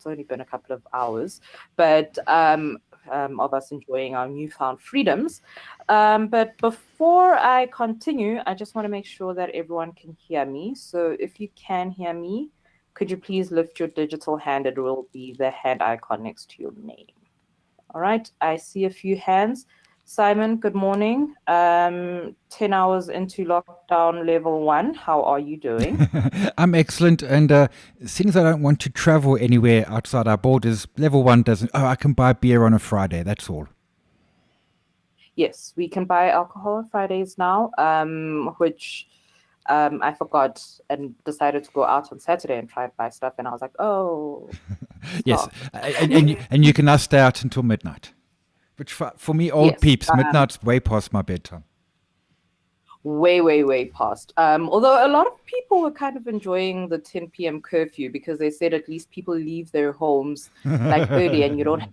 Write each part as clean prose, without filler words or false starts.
It's only been a couple of hours, but of us enjoying our newfound freedoms. But before I continue, I just want to make sure that everyone can hear me. So if you can hear me, could you please lift your digital hand? It will be the hand icon next to your name. All right, I see a few hands. Simon, good morning. 10 hours into lockdown level 1. How are you doing? I'm excellent, and since I don't want to travel anywhere outside our borders, level 1 doesn't. Oh, I can buy beer on a Friday. That's all. Yes, we can buy alcohol on Fridays now, which I forgot and decided to go out on Saturday and try and buy stuff. And I was like, oh, Yes, stop. and you can now stay out until midnight. Which for me, old Yes, peeps, midnight's way past my bedtime. way, way, way past. Although a lot of people were kind of enjoying the 10 p.m. curfew because they said at least people leave their homes like early and you don't,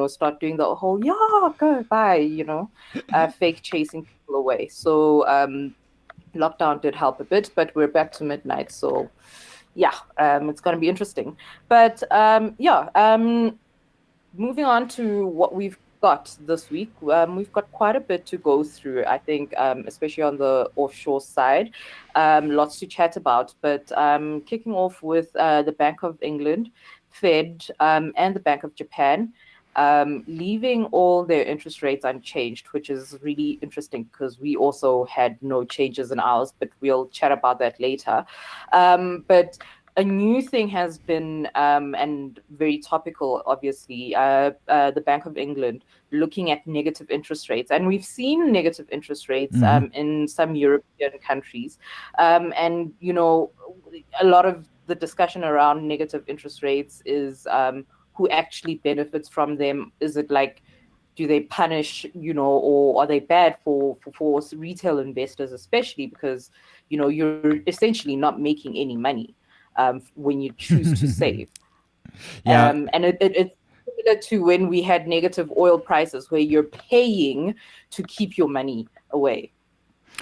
start doing the whole, yeah, go, bye, fake chasing people away. So lockdown did help a bit, but we're back to midnight. So yeah, it's going to be interesting. But moving on to what we've got this week, we've got quite a bit to go through, I think, especially on the offshore side. Lots to chat about, but kicking off with the Bank of England, Fed, and the Bank of Japan, leaving all their interest rates unchanged, which is really interesting because we also had no changes in ours, but we'll chat about that later. But a new thing has been, and very topical, obviously, the Bank of England looking at negative interest rates. And we've seen negative interest rates in some European countries. And, a lot of the discussion around negative interest rates is who actually benefits from them. Is it like, do they punish, or are they bad for retail investors, especially because, you're essentially not making any money when you choose to save. Yeah. And it's similar to when we had negative oil prices where you're paying to keep your money away.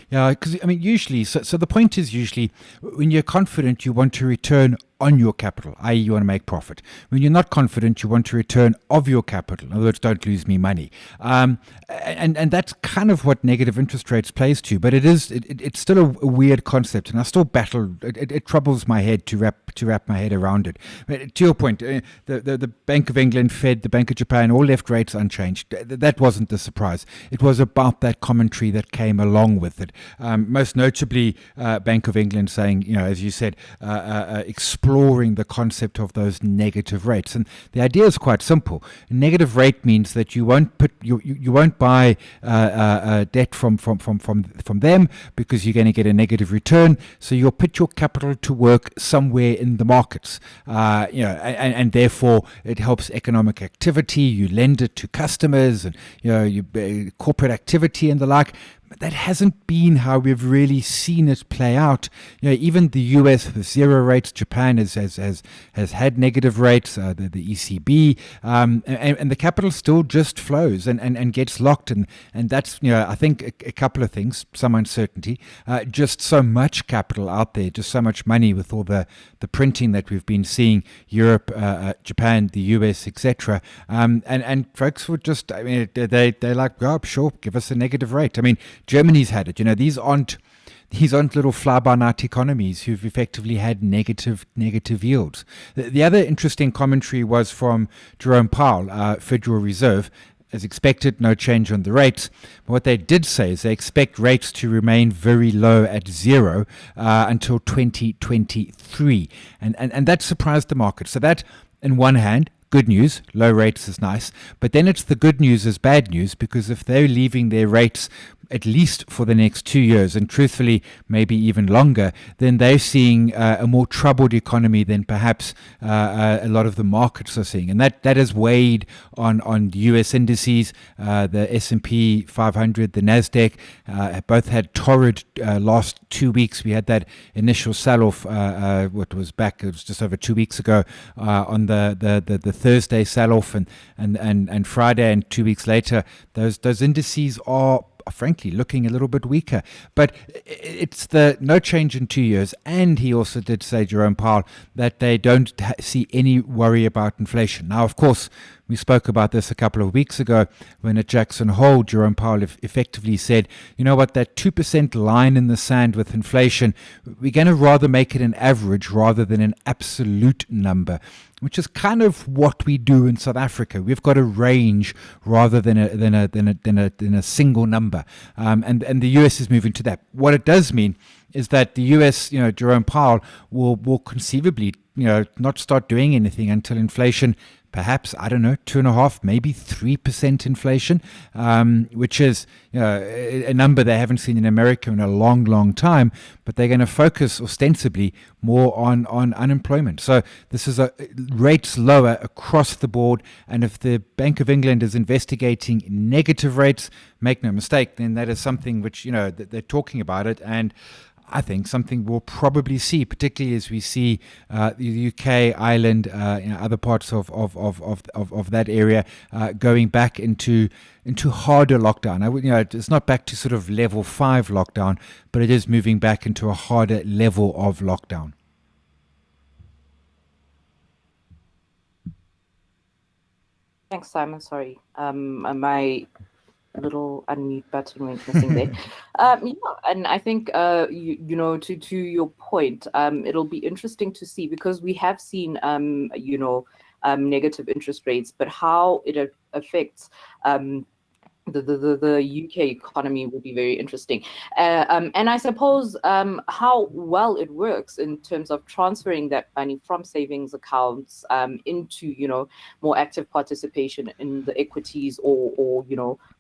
Yeah, because usually, so the point is usually when you're confident, you want to return on your capital, i.e., you want to make profit. When you're not confident, you want to return of your capital. In other words, don't lose me money. And that's kind of what negative interest rates plays to. But it's still a weird concept, and I still battle. It troubles my head to wrap my head around it. But to your point, the Bank of England, Fed, the Bank of Japan, all left rates unchanged. That wasn't the surprise. It was about that commentary that came along with it. Most notably, Bank of England saying, as you said, exploring the concept of those negative rates. And the idea is quite simple. A negative rate means that you won't buy debt from them because you're going to get a negative return. So you'll put your capital to work somewhere in the markets, and therefore it helps economic activity. You lend it to customers and corporate activity and the like. But that hasn't been how we've really seen it play out. Even the US with zero rates, Japan has had negative rates, the ECB, and the capital still just flows and gets locked. And that's, I think a couple of things, some uncertainty, just so much capital out there, just so much money with all the printing that we've been seeing, Europe, Japan, the US, etc. And folks would just, they're like, oh, sure, give us a negative rate. Germany's had it. These aren't little fly-by-night economies who've effectively had negative yields. The other interesting commentary was from Jerome Powell, Federal Reserve. As expected, no change on the rates. But what they did say is they expect rates to remain very low at zero until 2023. And that surprised the market. So that, in one hand, good news, low rates is nice. But then it's the good news is bad news, because if they're leaving their rates at least for the next 2 years, and truthfully, maybe even longer, then they're seeing a more troubled economy than perhaps a lot of the markets are seeing. And that has weighed on the US indices, the S&P 500, the NASDAQ, both had torrid last 2 weeks. We had that initial sell-off, it was just over 2 weeks ago, on the Thursday sell-off and Friday, and 2 weeks later, those indices are frankly looking a little bit weaker. But it's the no change in 2 years. And he also did say, Jerome Powell, that they don't see any worry about inflation. Now, of course, we spoke about this a couple of weeks ago when at Jackson Hole, Jerome Powell effectively said, you know what, that 2% line in the sand with inflation, we're going to rather make it an average rather than an absolute number, which is kind of what we do in South Africa. We've got a range rather than a single number, and the US is moving to that. What it does mean is that the US, Jerome Powell will conceivably, not start doing anything until inflation, perhaps, I don't know, 2.5%, maybe 3% inflation, which is a number they haven't seen in America in a long, long time. But they're going to focus ostensibly more on unemployment. So this is rates lower across the board. And if the Bank of England is investigating negative rates, make no mistake, then that is something which, that they're talking about it. And I think something we'll probably see, particularly as we see the UK, Ireland, other parts of that area going back into harder lockdown. It's not back to sort of level 5 lockdown, but it is moving back into a harder level of lockdown. Thanks, Simon. Sorry, my little unmute button went missing there. And I think to your point, it'll be interesting to see, because we have seen negative interest rates, but how it affects the UK economy will be very interesting, and I suppose how well it works in terms of transferring that money from savings accounts into more active participation in the equities or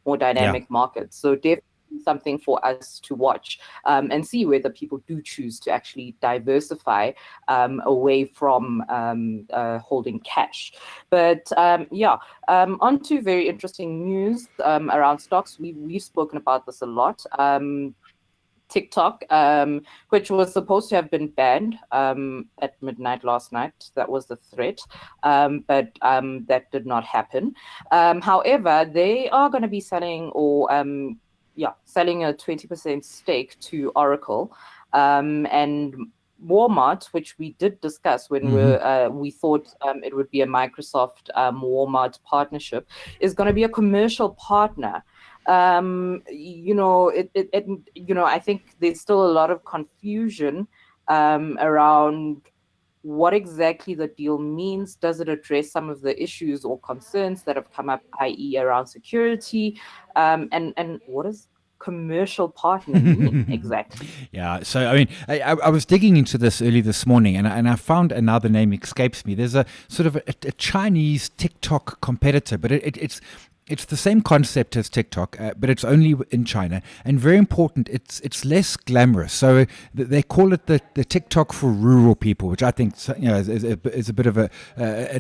more dynamic markets. So definitely something for us to watch and see whether people do choose to actually diversify away from holding cash. But on to very interesting news around stocks. We've spoken about this a lot. TikTok, which was supposed to have been banned at midnight last night. That was the threat, but that did not happen. However, they are going to be selling selling a 20% stake to Oracle, and Walmart, which we did discuss when we thought it would be a Microsoft Walmart partnership, is going to be a commercial partner. I think there's still a lot of confusion around what exactly the deal means. Does it address some of the issues or concerns that have come up, i.e. around security? And what does commercial partner mean exactly? Yeah, so I mean, I was digging into this early this morning, and I found another name escapes me. There's a sort of a Chinese TikTok competitor, but it's the same concept as TikTok, but it's only in China. And very important, it's less glamorous. So they call it the TikTok for rural people, which I think is a bit of a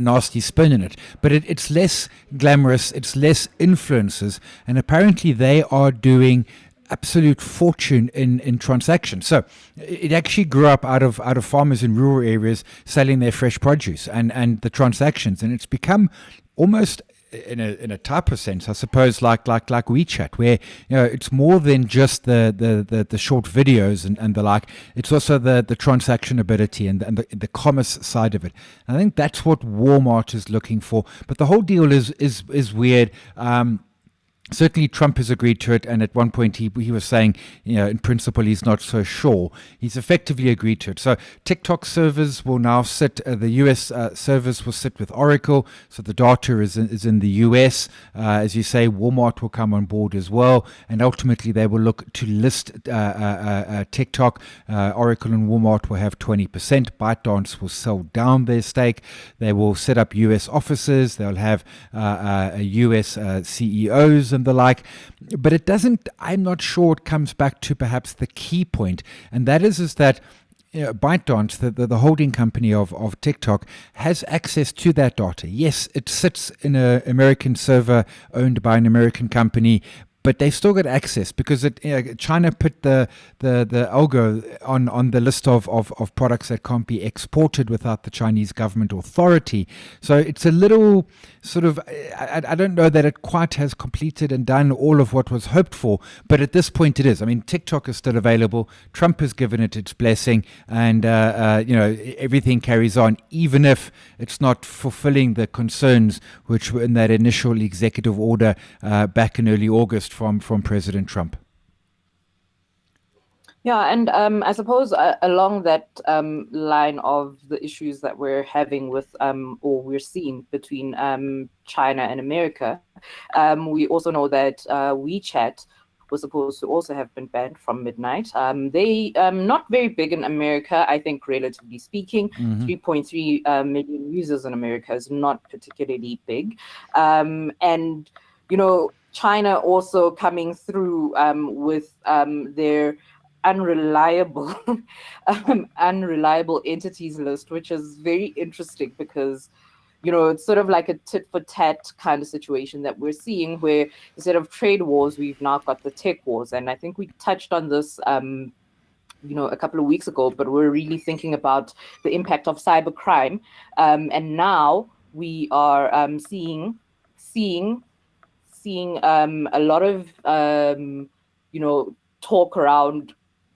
nasty spin in it. But it's less glamorous, it's less influencers, and apparently they are doing absolute fortune in transactions. So it actually grew up out of farmers in rural areas selling their fresh produce and the transactions, and it's become almost in a type of sense, I suppose, like Wechat, where it's more than just the short videos and the like. It's also the transaction ability and the commerce side of it. And I think that's what Walmart is looking for. But the whole deal is weird. Certainly Trump has agreed to it, and at one point he was saying, in principle he's not so sure. He's effectively agreed to it. So TikTok servers will now sit, the US servers will sit with Oracle, so the data is in the US. As you say, Walmart will come on board as well, and ultimately they will look to list TikTok. Oracle and Walmart will have 20%. ByteDance will sell down their stake. They will set up US offices. They'll have US CEOs and the like, but it doesn't, I'm not sure it comes back to perhaps the key point, and that is that ByteDance, the holding company of TikTok, has access to that data. Yes, it sits in an American server owned by an American company, but they've still got access because China put the algo on the list of products that can't be exported without the Chinese government authority. So it's a little sort of, I don't know that it quite has completed and done all of what was hoped for, but at this point it is. I mean, TikTok is still available. Trump has given it its blessing, and everything carries on, even if it's not fulfilling the concerns which were in that initial executive order back in early August from President Trump. Yeah, and I suppose along that line of the issues that we're having with, or we're seeing between China and America, we also know that WeChat was supposed to also have been banned from midnight. They not very big in America, I think, relatively speaking. 3.3 million users in America is not particularly big, and China also coming through with their unreliable unreliable entities list, which is very interesting because it's sort of like a tit for tat kind of situation that we're seeing, where instead of trade wars, we've now got the tech wars. And I think we touched on this a couple of weeks ago, but we're really thinking about the impact of cybercrime, and now we are seeing a lot of talk around,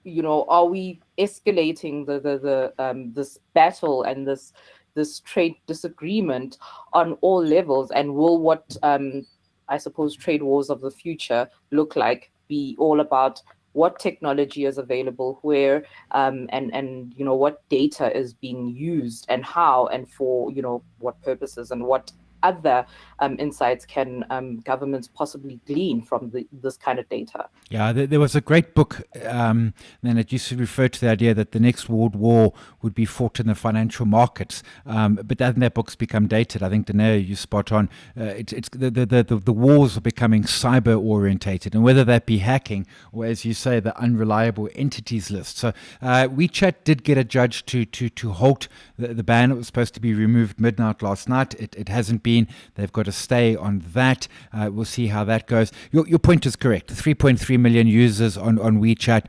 are we escalating the this battle and this trade disagreement on all levels, and will what I suppose trade wars of the future look like be all about what technology is available where, and what data is being used and how and for what purposes, and what other insights can governments possibly glean from this kind of data. Yeah, there was a great book, and it used to refer to the idea that the next world war would be fought in the financial markets. But that book's become dated. I think, Danae, you spot on. It's the wars are becoming cyber orientated, and whether that be hacking or, as you say, the unreliable entities list. So WeChat did get a judge to halt the ban. It was supposed to be removed midnight last night. It hasn't been. They've got to stay on that. We'll see how that goes. Your point is correct. 3.3 million users on WeChat,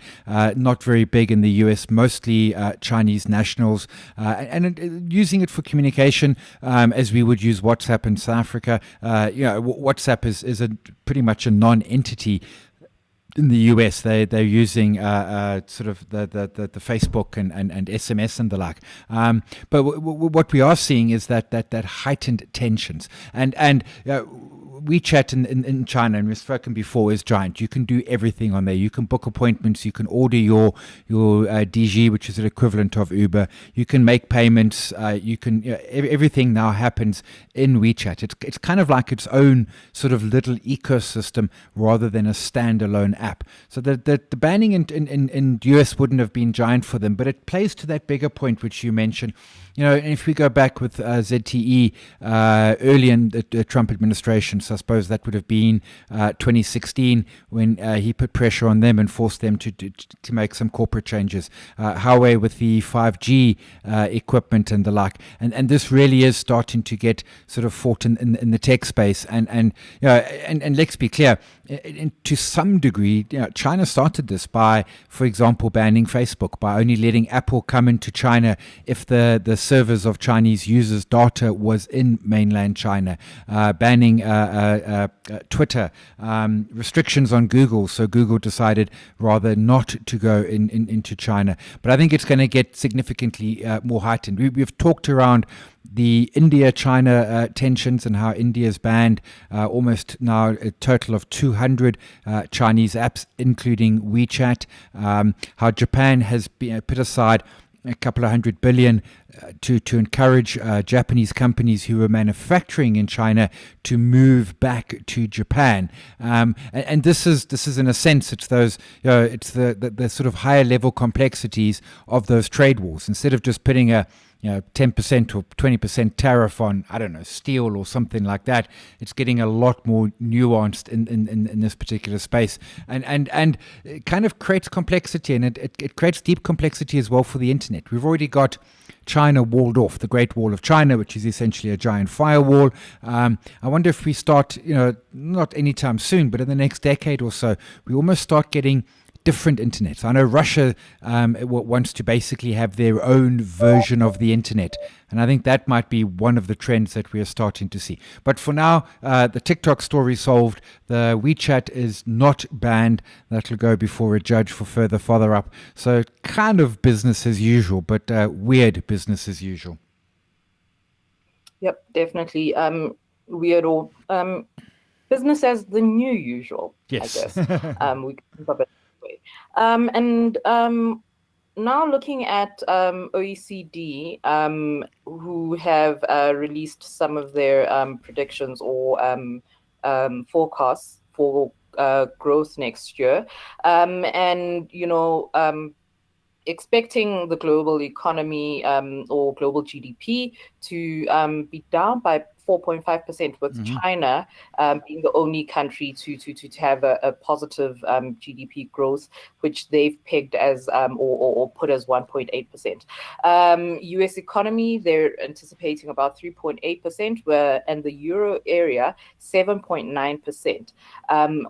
not very big in the US, mostly Chinese nationals, and using it for communication as we would use WhatsApp in South Africa. WhatsApp is pretty much a non-entity. In the US, they're using sort of the Facebook and SMS and the like. But what we are seeing is that heightened tensions, and WeChat in China, and we've spoken before, is giant. You can do everything on there. You can book appointments. You can order your DG, which is an equivalent of Uber. You can make payments. Everything now happens in WeChat. It's kind of like its own sort of little ecosystem rather than a standalone app. So the banning in US wouldn't have been giant for them, but it plays to that bigger point which you mentioned. If we go back with ZTE early in the Trump administration, so I suppose that would have been 2016 when he put pressure on them and forced them to make some corporate changes. Huawei with the 5G equipment and the like, and this really is starting to get sort of fought in the tech space. And let's be clear, to some degree, China started this by, for example, banning Facebook, by only letting Apple come into China if the servers of Chinese users' data was in mainland China, banning Twitter, restrictions on Google. So Google decided rather not to go into China. But I think it's going to get significantly more heightened. We've talked around the India-China tensions and how India's banned almost now a total of 200 Chinese apps, including WeChat. How Japan has put aside a couple of $100 billion to encourage Japanese companies who are manufacturing in China to move back to Japan, and this is in a sense it's those it's the sort of higher level complexities of those trade wars. Instead of just putting a 10% or 20% tariff on, I don't know, steel or something like that. It's getting a lot more nuanced in this particular space, and it kind of creates complexity, and it creates deep complexity as well for the internet. We've already got China walled off, the Great Wall of China, which is essentially a giant firewall. I wonder if we start, not anytime soon, but in the next decade or so, we almost start getting different internets. I know Russia wants to basically have their own version of the internet, and I think that might be one of the trends that we are starting to see. But for now, the TikTok story solved. The Wechat is not banned. That'll go before a judge for further follow up. So kind of business as usual, but weird business as usual. Yep, definitely. Weird or business as the new usual. Yes. I guess. We can think of it that way. And now looking at OECD, who have released some of their predictions or forecasts for growth next year, and expecting the global economy or global GDP to be down by 4.5%, with China being the only country to have a positive GDP growth, which they've pegged as or put as 1.8%. US economy, they're anticipating about 3.8%, and the euro area 7.9%.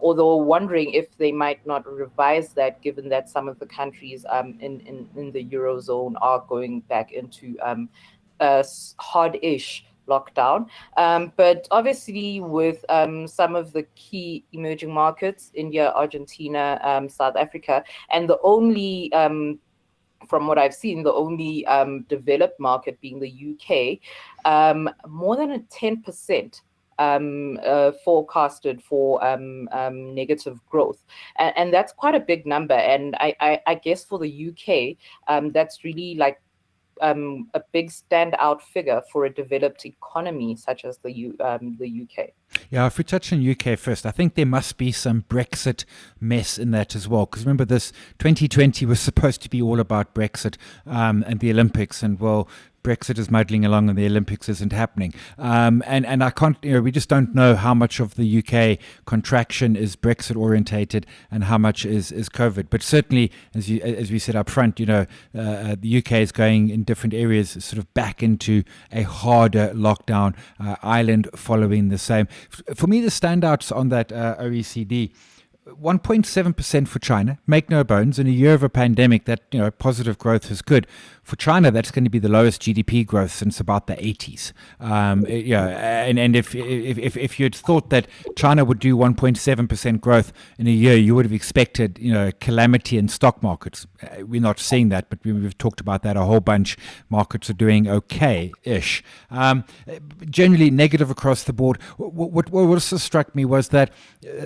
Although wondering if they might not revise that, given that some of the countries in the eurozone are going back into hard-ish lockdown. But obviously with some of the key emerging markets, India, Argentina, South Africa, and the only, from what I've seen, the only developed market being the UK, more than a 10% forecasted for negative growth. And that's quite a big number. And I guess for the UK, that's really like a big standout figure for a developed economy such as the UK. Yeah, if we touch on UK first, I think there must be some Brexit mess in that as well. Because remember, this 2020 was supposed to be all about Brexit and the Olympics, and well, Brexit is muddling along and the Olympics isn't happening. And I can't, we just don't know how much of the UK contraction is Brexit orientated and how much is COVID. But certainly, as we said up front, the UK is going in different areas sort of back into a harder lockdown. Ireland following the same. For me, the standouts on that OECD, 1.7% for China. Make no bones, in a year of a pandemic, that positive growth is good. For China, that's going to be the lowest GDP growth since about the 80s. And if you had thought that China would do 1.7% growth in a year, you would have expected calamity in stock markets. We're not seeing that, but we've talked about that a whole bunch. Markets are doing okay-ish. Generally negative across the board. What also struck me was that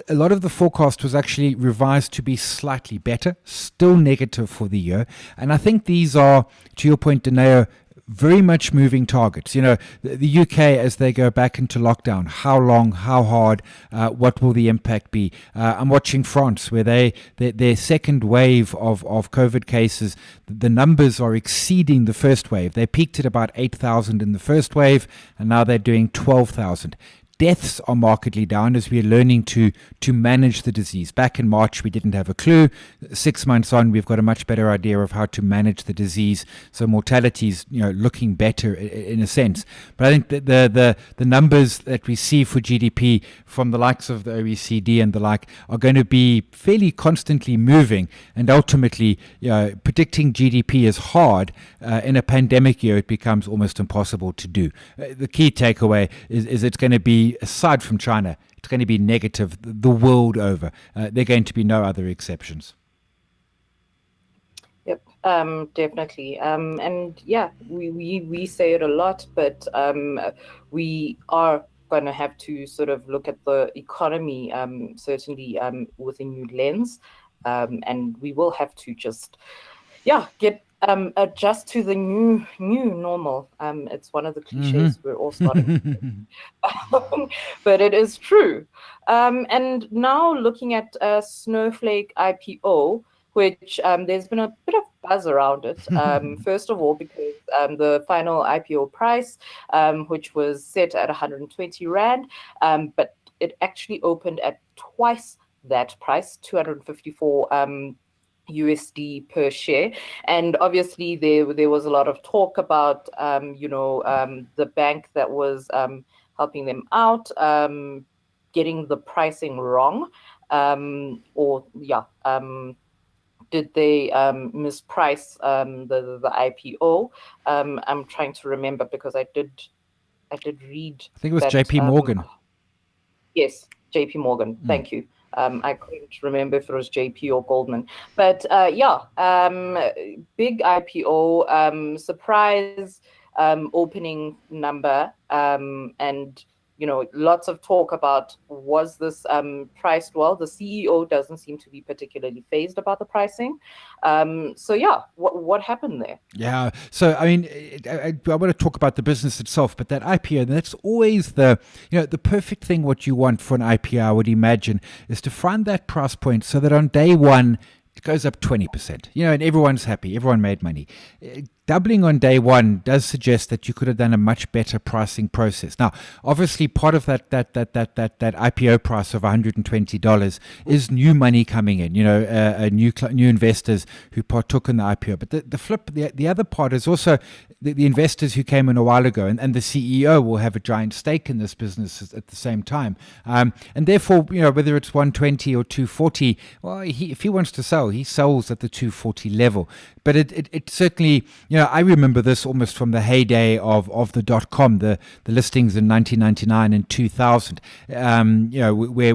a lot of the forecast was actually revised to be slightly better, still negative for the year. And I think these are, to your point, Daneo, very much moving targets. The UK, as they go back into lockdown, how long, how hard, what will the impact be? I'm watching France, where their second wave of COVID cases, the numbers are exceeding the first wave. They peaked at about 8,000 in the first wave, and now they're doing 12,000. Deaths are markedly down as we are learning to manage the disease. Back in March, we didn't have a clue. 6 months on, we've got a much better idea of how to manage the disease. So mortality is, looking better in a sense. But I think that the numbers that we see for GDP from the likes of the OECD and the like are going to be fairly constantly moving. And ultimately, predicting GDP is hard. In a pandemic year, it becomes almost impossible to do. The key takeaway is it's going to be, aside from China, it's going to be negative the world over. There are going to be no other exceptions. Yep, definitely. And yeah, we say it a lot, but we are going to have to sort of look at the economy, certainly with a new lens, and we will have to just, get adjust to the new normal. It's one of the cliches we're all starting, but it is true. And now looking at Snowflake IPO, which there's been a bit of buzz around it. First of all, because the final IPO price, which was set at 120 Rand, but it actually opened at twice that price, 254 USD per share. And obviously there was a lot of talk about the bank that was helping them out getting the pricing wrong, or yeah, did they misprice the IPO? I'm trying to remember because I did read I think it was that. JP Morgan. Yes, JP Morgan. Mm. Thank you. I couldn't remember if it was JP or Goldman, but yeah, big IPO, surprise opening number, and lots of talk about was this priced well. The CEO doesn't seem to be particularly phased about the pricing. So yeah, what happened there? Yeah. So, I mean, I want to talk about the business itself, but that IPO, that's always the perfect thing. What you want for an IPO, I would imagine, is to find that price point so that on day one, it goes up 20%, and everyone's happy. Everyone made money. Doubling on day one does suggest that you could have done a much better pricing process. Now, obviously, part of that IPO price of $120 is new money coming in. New investors who partook in the IPO. But the other part is also the investors who came in a while ago, and the CEO will have a giant stake in this business at the same time. And therefore, whether it's 120 or 240, well, if he wants to sell, he sells at the 240 level. But it certainly, I remember this almost from the heyday of the .com, the listings in 1999 and 2000,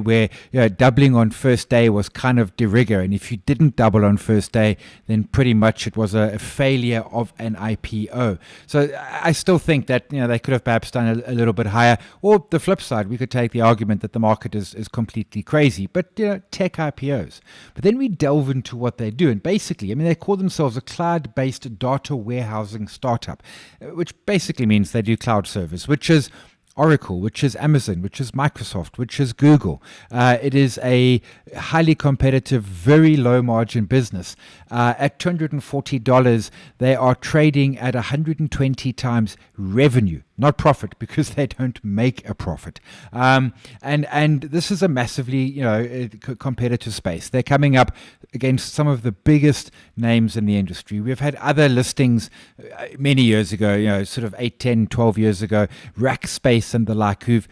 where doubling on first day was kind of de rigueur. And if you didn't double on first day, then pretty much it was a failure of an IPO. So I still think that, they could have perhaps done a little bit higher. Or the flip side, we could take the argument that the market is completely crazy. But, tech IPOs. But then we delve into what they do. And basically, they call themselves a cloud-based data warehousing startup, which basically means they do cloud service, which is Oracle, which is Amazon, which is Microsoft, which is Google. It is a highly competitive, very low margin business. At $240, they are trading at 120 times revenue, not profit, because they don't make a profit. And this is a massively competitive space. They're coming up against some of the biggest names in the industry. We've had other listings many years ago, sort of 8, 10, 12 years ago, Rackspace and the like, who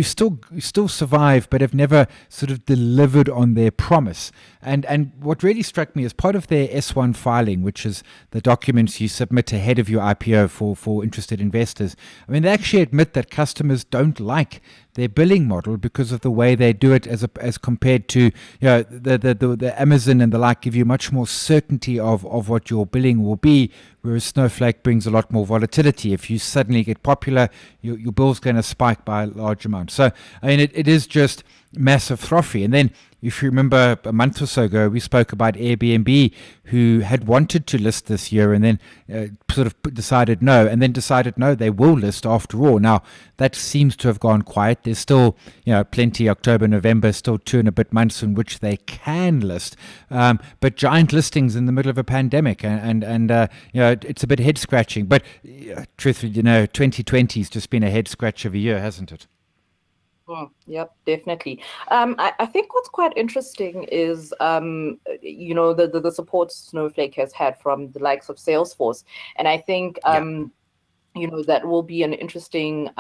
still survive but have never sort of delivered on their promise. And what really struck me as part of their S1 filing, which is the documents you submit ahead of your IPO for interested investors, they actually admit that customers don't like their billing model because of the way they do it as compared to the Amazon and the like give you much more certainty of what your billing will be, whereas Snowflake brings a lot more volatility. If you suddenly get popular, your bill's going to spike by a large amount. So it is just massive trophy. And then if you remember a month or so ago, we spoke about Airbnb, who had wanted to list this year and then sort of decided no, and then decided no, they will list after all. Now, that seems to have gone quiet. There's still, plenty, October, November, still 2 and a bit months in which they can list. But giant listings in the middle of a pandemic, and it's a bit head scratching. But truthfully, 2020 has just been a head scratch of a year, hasn't it? Yep, definitely. I think what's quite interesting is, the support Snowflake has had from the likes of Salesforce. And I think, that will be an interesting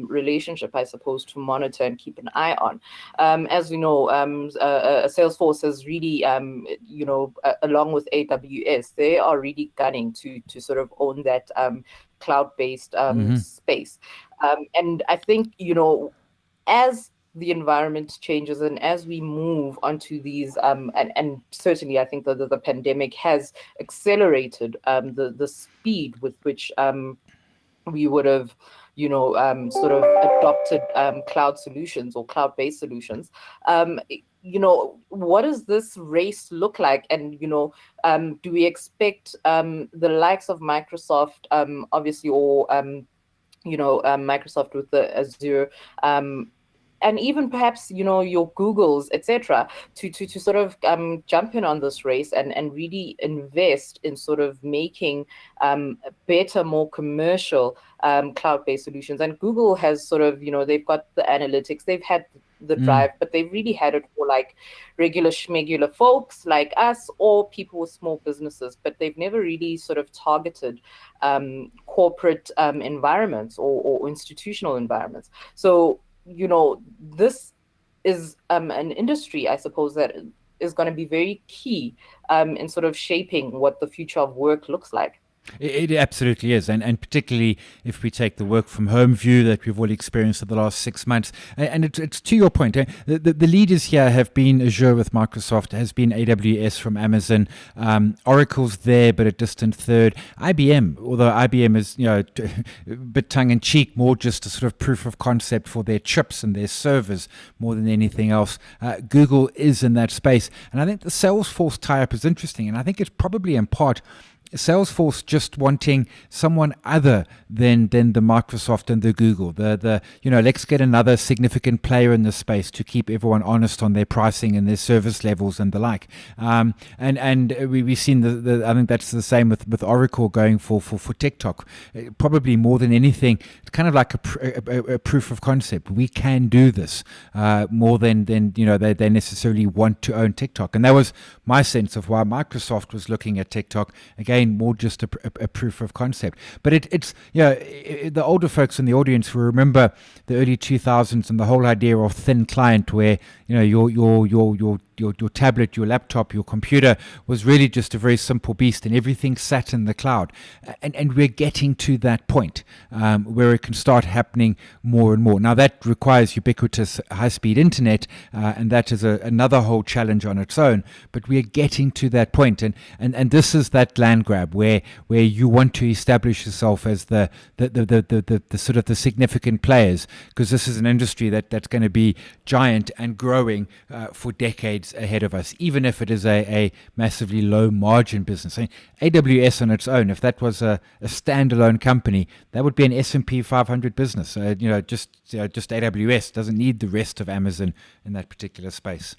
relationship, I suppose, to monitor and keep an eye on. As we know, Salesforce is really, along with AWS, they are really gunning to sort of own that cloud-based space. And I think, as the environment changes and as we move onto these, and certainly I think that the pandemic has accelerated the speed with which we would have, sort of adopted cloud solutions or cloud-based solutions. What does this race look like? And, do we expect the likes of Microsoft, obviously, or, Microsoft with the Azure, and even perhaps your Googles, etc., to sort of jump in on this race and really invest in sort of making better, more commercial cloud-based solutions. And Google has sort of, they've got the analytics, they've had the Mm. drive, but they really had it for like regular schmegular folks like us or people with small businesses, but they've never really sort of targeted corporate environments or institutional environments. So, this is an industry, I suppose, that is going to be very key in sort of shaping what the future of work looks like. It absolutely is, and particularly if we take the work from home view that we've all experienced in the last 6 months, and it's to your point, the leaders here have been Azure with Microsoft, has been AWS from Amazon, Oracle's there but a distant third, IBM, although IBM is a bit tongue in cheek, more just a sort of proof of concept for their chips and their servers more than anything else. Google is in that space, and I think the Salesforce tie-up is interesting, and I think it's probably in part Salesforce just wanting someone other than the Microsoft and the Google. Let's get another significant player in the space to keep everyone honest on their pricing and their service levels and the like. And we've seen I think that's the same with Oracle going for TikTok. Probably more than anything, it's kind of like a proof of concept. We can do this more than they necessarily want to own TikTok. And that was my sense of why Microsoft was looking at TikTok. Again, more just a proof of concept. But it's the older folks in the audience will remember the early 2000s and the whole idea of thin client, where your tablet, your laptop, your computer was really just a very simple beast, and everything sat in the cloud. And we're getting to that point where it can start happening more and more. Now that requires ubiquitous high-speed internet, and that is another whole challenge on its own. But we're getting to that point, and this is that land grab where you want to establish yourself as the sort of the significant players, because this is an industry that's going to be giant and growing for decades ahead of us, even if it is a massively low margin business. I mean, AWS on its own, if that was a standalone company, that would be an S&P 500 business. Just AWS doesn't need the rest of Amazon in that particular space.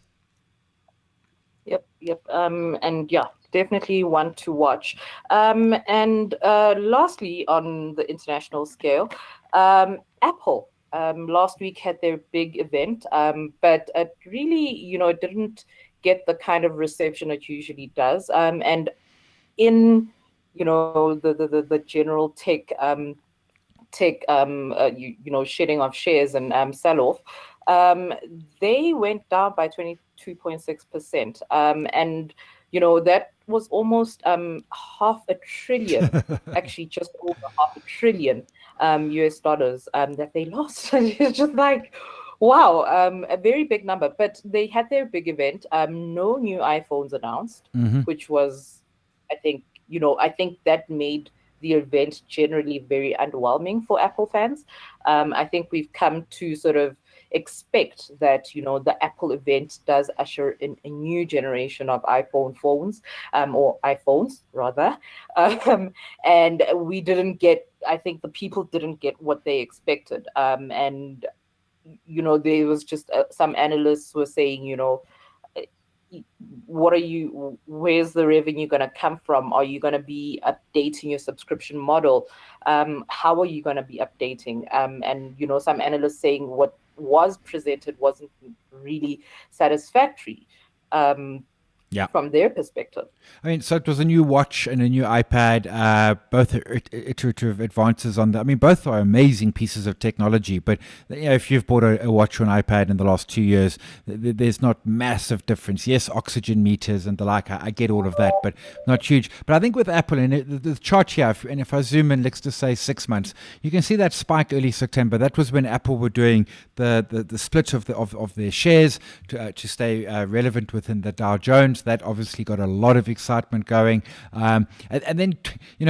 Yep. And yeah, definitely one to watch. And lastly, on the international scale, Apple last week had their big event, but it really, it didn't get the kind of reception it usually does. And in, the general tech shedding of shares and sell-off, they went down by 22.6%. And, that was almost half a trillion, actually just over half a trillion US dollars that they lost. It's just like, wow, a very big number. But they had their big event. No new iPhones announced, which was, I think that made the event generally very underwhelming for Apple fans. I think we've come to sort of expect that, the Apple event does usher in a new generation of iPhone phones, or iPhones rather. And we didn't get, I think the people didn't get what they expected. And, there was just some analysts were saying, where's the revenue going to come from? Are you going to be updating your subscription model? How are you going to be updating? And, some analysts saying what was presented wasn't really satisfactory. From their perspective. I mean, so it was a new watch and a new iPad, both iterative advances on that. I mean, both are amazing pieces of technology, but if you've bought a watch or an iPad in the last 2 years, there's not massive difference. Yes, oxygen meters and the like, I get all of that, but not huge. But I think with Apple, and the chart here, and if I zoom in, let's just say 6 months, you can see that spike early September. That was when Apple were doing the split of their shares to stay relevant within the Dow Jones. That obviously got a lot of excitement going. And then,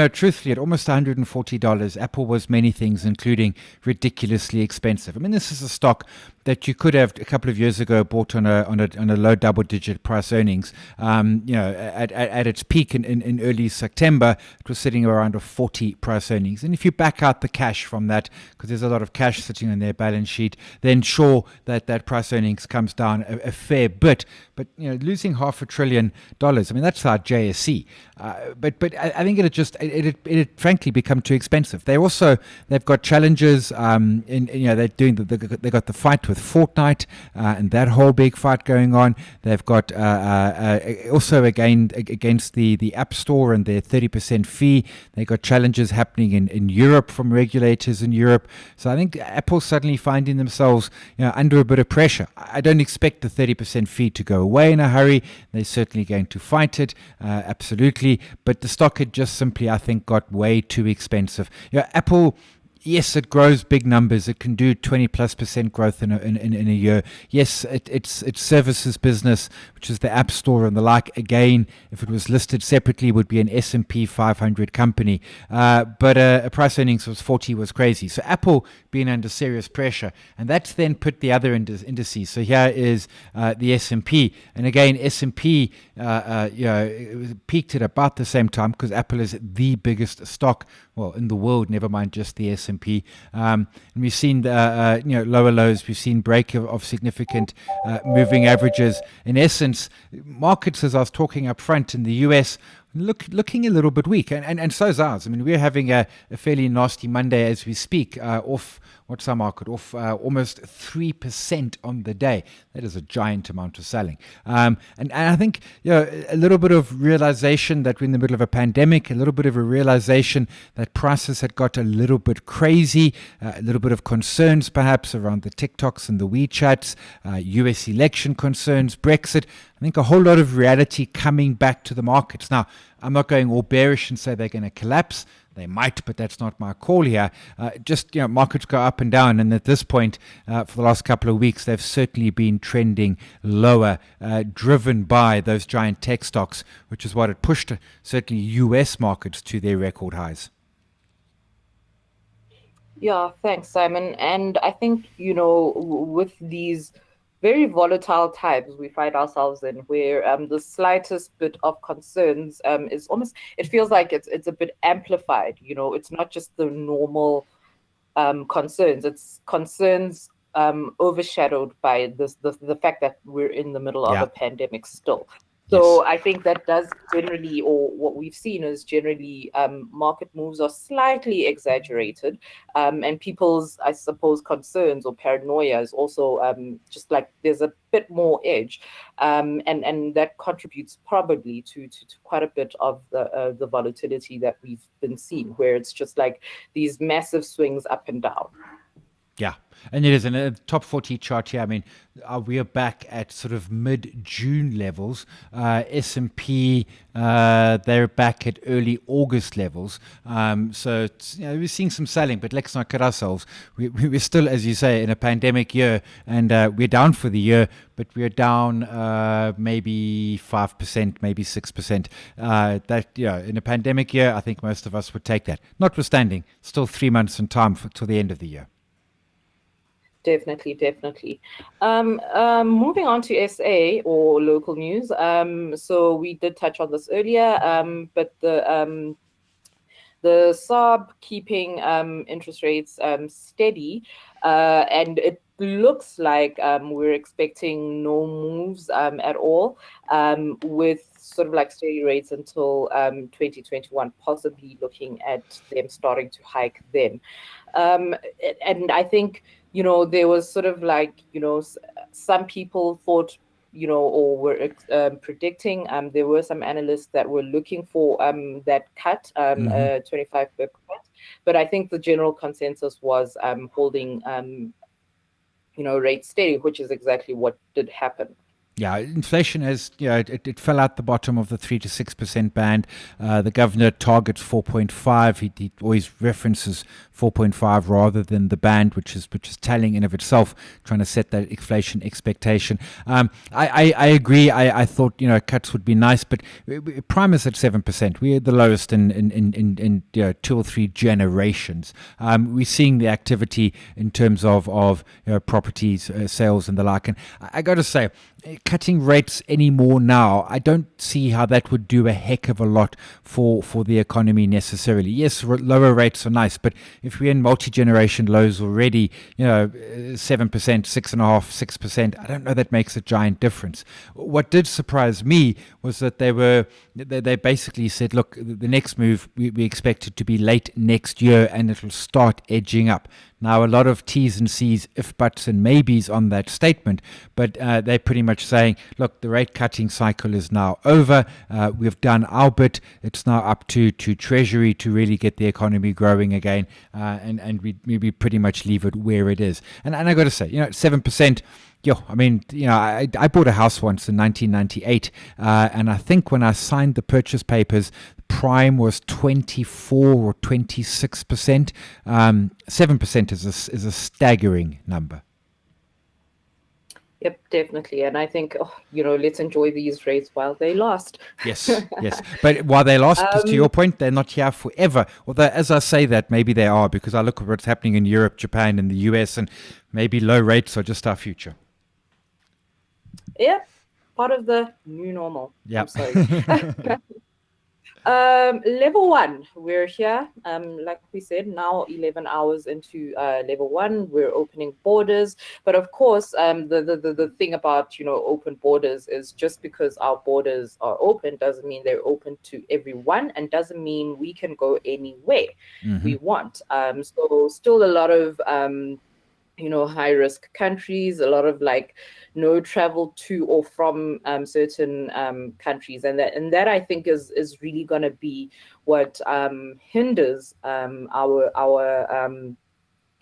truthfully, at almost $140, Apple was many things, including ridiculously expensive. I mean, this is a stock that you could have a couple of years ago bought on a low double-digit price earnings. At its peak in early September, it was sitting around a 40 price earnings. And if you back out the cash from that, because there's a lot of cash sitting on their balance sheet, then sure that price earnings comes down a fair bit. But losing $500 billion, I mean, that's our JSE. But I think it frankly become too expensive. They've got challenges. They got the fight with Fortnite and that whole big fight going on. They've got also against the App Store and their 30% fee. They got challenges happening in Europe from regulators in Europe. So I think Apple's suddenly finding themselves under a bit of pressure. I don't expect the 30% fee to go away in a hurry. They're certainly going to fight it, absolutely. But the stock had just simply, I think, got way too expensive. Apple, yes, it grows big numbers. It can do 20+% growth in a year. Yes, its services business, which is the App Store and the like, again, if it was listed separately, would be an S&P 500 company. But a price earnings was 40 was crazy. So Apple being under serious pressure, and that's then put the other indices. So here is the S&P, and again, S&P it peaked at about the same time because Apple is the biggest stock, well, in the world, never mind just the S&P. And we've seen lower lows. We've seen break of significant moving averages. In essence, markets, as I was talking up front in the US, looking a little bit weak, and so's ours. I mean, we're having a fairly nasty Monday as we speak, off, what's our market? Off almost 3% on the day. That is a giant amount of selling. And I think a little bit of realization that we're in the middle of a pandemic, a little bit of a realization that prices had got a little bit crazy, a little bit of concerns perhaps around the TikToks and the Wechats, US election concerns, Brexit. I think a whole lot of reality coming back to the markets. Now, I'm not going all bearish and say they're going to collapse. They might, but that's not my call here. Markets go up and down, and at this point, for the last couple of weeks, they've certainly been trending lower, driven by those giant tech stocks, which is what had pushed certainly US markets to their record highs. Yeah, thanks, Simon. And I think, with these very volatile times we find ourselves in, where the slightest bit of concerns is almost, it feels like it's a bit amplified. It's not just the normal concerns. It's concerns overshadowed by the fact that we're in the middle of a pandemic still. So I think that does generally, or what we've seen is generally, market moves are slightly exaggerated, and people's, I suppose, concerns or paranoia is also just like there's a bit more edge, and that contributes probably to quite a bit of the volatility that we've been seeing, where it's just like these massive swings up and down. Yeah, and it is in a top 40 chart here. I mean, we are back at sort of mid-June levels. S&P, they're back at early August levels. So we're seeing some selling, but let's not kid ourselves. We're still, as you say, in a pandemic year, and we're down for the year, but we're down maybe 5%, maybe 6%. In a pandemic year, I think most of us would take that. Notwithstanding, still 3 months in time till the end of the year. Definitely. Moving on to SA or local news. So we did touch on this earlier, but the SARB keeping interest rates steady, and it looks like we're expecting no moves at all, with sort of like steady rates until 2021, possibly looking at them starting to hike then. And I think, there was sort of like, some people thought, or were predicting, there were some analysts that were looking for that cut, 25 pip cut. But I think the general consensus was holding, rates steady, which is exactly what did happen. Yeah, inflation has, it fell out the bottom of the 3 to 6% band. The governor targets 4.5. He always references 4.5 rather than the band, which is telling in of itself, trying to set that inflation expectation. I agree. I thought cuts would be nice, but prime is at 7%. We're the lowest in 2 or 3 generations. We're seeing the activity in terms of properties, sales, and the like. And I got to say, cutting rates anymore now, I don't see how that would do a heck of a lot for the economy necessarily. Yes, lower rates are nice, but if we're in multi-generation lows already, 7%, 6.5%, 6%, I don't know that makes a giant difference. What did surprise me was that they basically said, look, the next move we expect it to be late next year and it'll start edging up. Now, a lot of T's and C's, if, buts, and maybes on that statement, but they're pretty much saying, look, the rate cutting cycle is now over. We've done our bit. It's now up to Treasury to really get the economy growing again, and we pretty much leave it where it is. And I got to say, 7%. I bought a house once in 1998, and I think when I signed the purchase papers, prime was 24 or 26%. 7% is a staggering number. Yep, definitely. And I think, let's enjoy these rates while they last. Yes. But while they last, to your point, they're not here forever. Although, as I say that, maybe they are, because I look at what's happening in Europe, Japan, and the US, and maybe low rates are just our future. Yeah, part of the new normal. Yeah. I'm sorry. Level 1, we're here. Like we said, now 11 hours into level 1, we're opening borders. But of course, the thing about open borders is just because our borders are open doesn't mean they're open to everyone, and doesn't mean we can go anywhere we want. So still a lot of high risk countries, a lot of no travel to or from certain countries, and that I think is really going to be what hinders our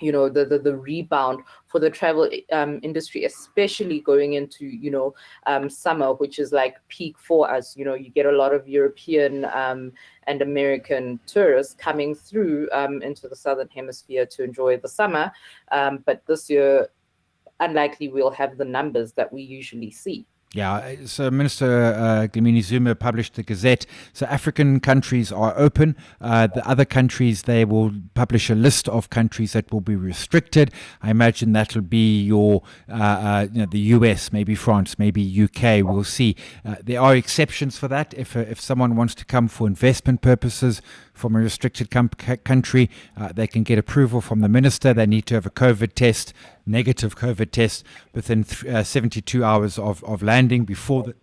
the rebound for the travel industry, especially going into summer, which is like peak for us. You get a lot of European and American tourists coming through into the southern hemisphere to enjoy the summer, but this year unlikely we'll have the numbers that we usually see. Yeah, so Minister Glimini Zuma published the Gazette. So African countries are open. The other countries, they will publish a list of countries that will be restricted. I imagine that'll be the US, maybe France, maybe UK. We'll see. There are exceptions for that. If someone wants to come for investment purposes from a restricted country, they can get approval from the minister. They need to have a negative COVID test within 72 hours of landing before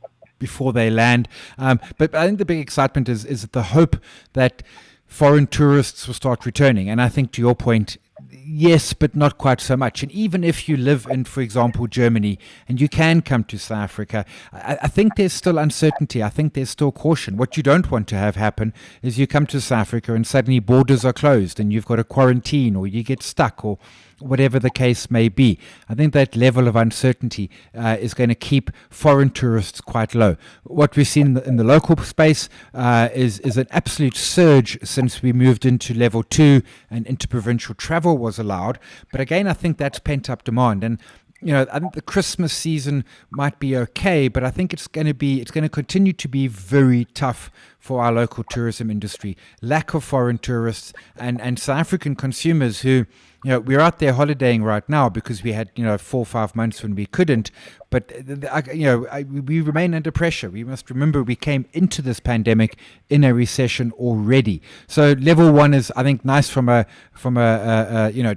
they land. But I think the big excitement is the hope that foreign tourists will start returning. And I think, to your point, yes, but not quite so much. And even if you live in, for example, Germany, and you can come to South Africa, I think there's still uncertainty. I think there's still caution. What you don't want to have happen is you come to South Africa and suddenly borders are closed and you've got to quarantine, or you get stuck, or whatever the case may be. I think that level of uncertainty is going to keep foreign tourists quite low. What we've seen in the local space is an absolute surge since we moved into level 2 and interprovincial travel was allowed. But again, I think that's pent-up demand. And I think the Christmas season might be okay, but I think it's going to continue to be very tough for our local tourism industry. Lack of foreign tourists and South African consumers who, we're out there holidaying right now because we had, 4 or 5 months when we couldn't. But, we remain under pressure. We must remember we came into this pandemic in a recession already. So level 1 is, I think, nice from a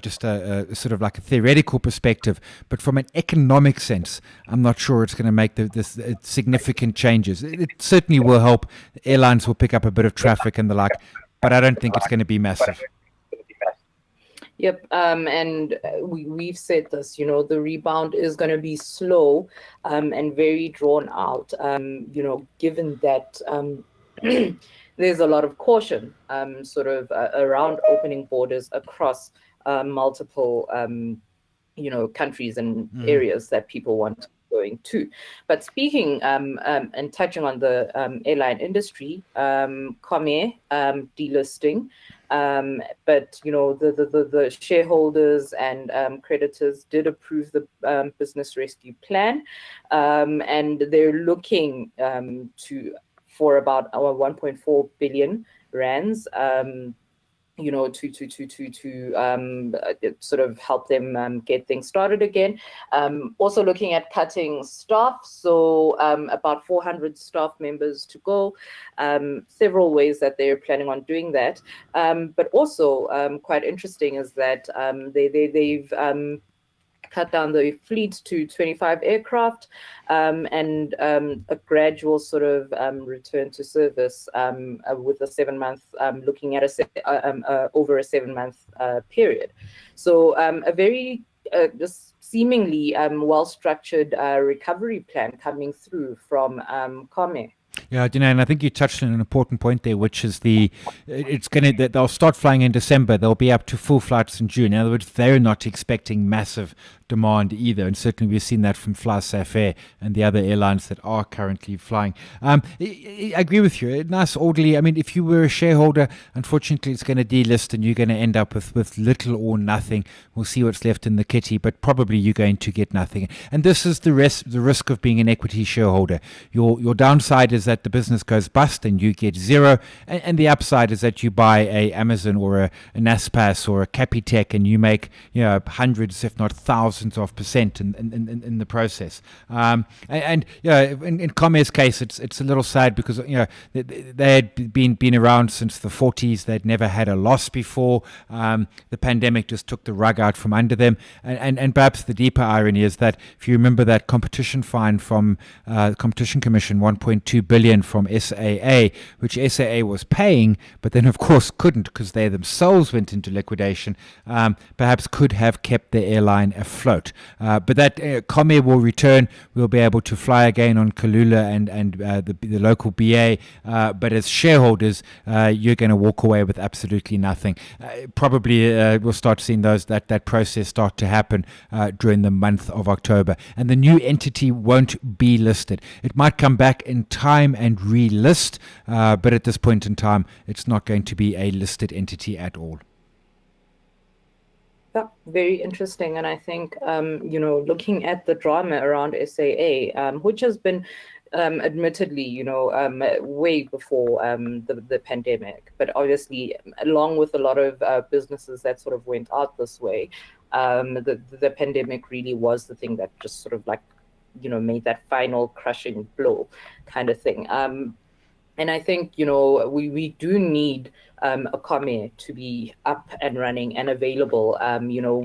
just a sort of like a theoretical perspective. But from an economic sense, I'm not sure it's going to make this significant changes. It certainly will help. Airlines will pick up a bit of traffic and the like, but I don't think it's going to be massive. Yep, and we've said this, the rebound is going to be slow and very drawn out, given that there's a lot of caution around opening borders across multiple, countries and areas that people want to go going too. But speaking and touching on the airline industry, Comair delisting. But the shareholders and creditors did approve the business rescue plan, and they're looking for about our 1.4 billion rands. To sort of help them get things started again. Also looking at cutting staff, so about 400 staff members to go. Several ways that they're planning on doing that. But also quite interesting is that they've cut down the fleet to 25 aircraft, and a gradual sort of return to service with a 7-month, looking at over a 7-month period. So a very just seemingly well-structured recovery plan coming through from Comair. Yeah, and I think you touched on an important point there, which is they'll start flying in December. They'll be up to full flights in June. In other words, they're not expecting massive demand either, and certainly we've seen that from FlySafair and the other airlines that are currently flying. I agree with you. Nice, orderly. I mean, if you were a shareholder, unfortunately, it's going to delist, and you're going to end up with little or nothing. We'll see what's left in the kitty, but probably you're going to get nothing. And this is the risk of being an equity shareholder. Your downside is that the business goes bust and you get zero, and the upside is that you buy a Amazon or a Naspers or a Capitec, and you make hundreds, if not thousands of percent in the process. In Comair's case, it's a little sad because they had been around since the 40s. They'd never had a loss before. The pandemic just took the rug out from under them, and perhaps the deeper irony is that if you remember that competition fine from the Competition Commission, 1.2 billion from SAA, which SAA was paying, but then of course couldn't because they themselves went into liquidation, perhaps could have kept the airline afloat. But that Comair will return. We'll be able to fly again on Kalula and the local BA. But as shareholders, you're going to walk away with absolutely nothing. Probably we'll start seeing that process start to happen during the month of October. And the new entity won't be listed. It might come back in time and relist, but at this point in time, it's not going to be a listed entity at all. Yeah, very interesting. And I think, looking at the drama around SAA, which has been admittedly, way before the pandemic, but obviously, along with a lot of businesses that sort of went out this way, the pandemic really was the thing that just sort of made that final crushing blow kind of thing. And I think, we do need a Comair to be up and running and available.